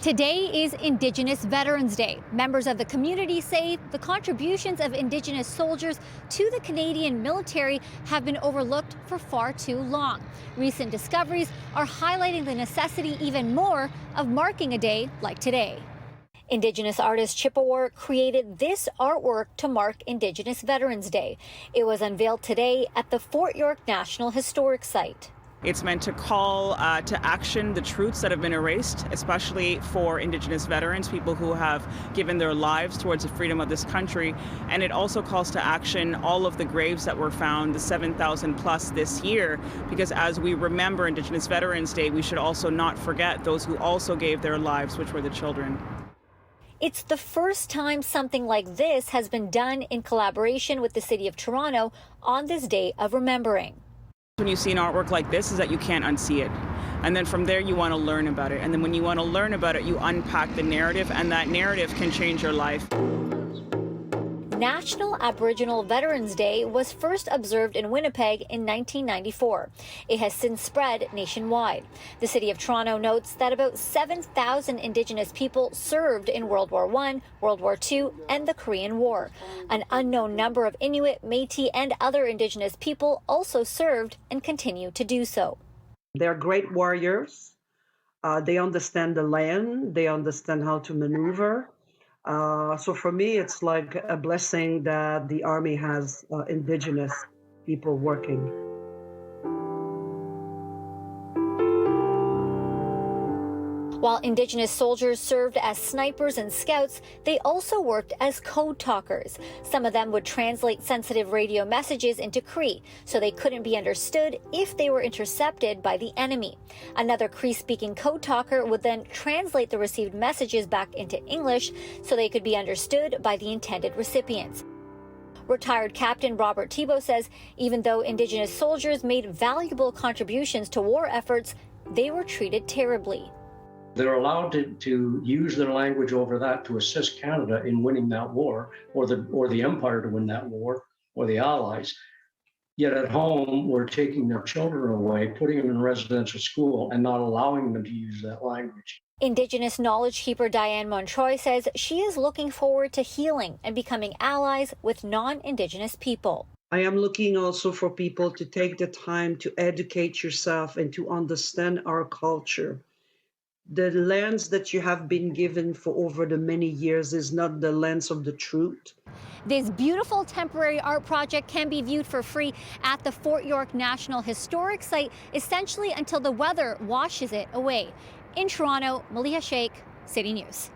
Today is Indigenous Veterans Day. Members of the community say the contributions of Indigenous soldiers to the Canadian military have been overlooked for far too long. Recent discoveries are highlighting the necessity even more of marking a day like today. Indigenous artist Chippewa created this artwork to mark Indigenous Veterans Day. It was unveiled today at the Fort York National Historic Site. It's meant to call to action the truths that have been erased, especially for Indigenous veterans, people who have given their lives towards the freedom of this country. And it also calls to action all of the graves that were found, the 7,000 plus this year, because as we remember Indigenous Veterans Day, we should also not forget those who also gave their lives, which were the children. It's the first time something like this has been done in collaboration with the City of Toronto on this day of remembering. When you see an artwork like this is that you can't unsee it. And then from there you want to learn about it. And then when you want to learn about it, you unpack the narrative, and that narrative can change your life. National Aboriginal Veterans Day was first observed in Winnipeg in 1994. It has since spread nationwide. The City of Toronto notes that about 7,000 Indigenous people served in World War I, World War II, and the Korean War. An unknown number of Inuit, Métis, and other Indigenous people also served and continue to do so. They're great warriors. They understand the land. They understand how to maneuver. So for me, it's like a blessing that the Army has Indigenous people working. While Indigenous soldiers served as snipers and scouts, they also worked as code talkers. Some of them would translate sensitive radio messages into Cree, so they couldn't be understood if they were intercepted by the enemy. Another Cree-speaking code talker would then translate the received messages back into English so they could be understood by the intended recipients. Retired Captain Robert Thibault says even though Indigenous soldiers made valuable contributions to war efforts, they were treated terribly. They're allowed to use their language over that to assist Canada in winning that war, or the Empire to win that war, or the Allies. Yet at home, we're taking their children away, putting them in residential school, and not allowing them to use that language. Indigenous knowledge keeper Diane Montroy says she is looking forward to healing and becoming allies with non-Indigenous people. I am looking also for people to take the time to educate yourself and to understand our culture. The lens that you have been given for over the many years is not the lens of the truth. This beautiful temporary art project can be viewed for free at the Fort York National Historic Site, essentially until the weather washes it away. In Toronto, Maleeha Sheikh, City News.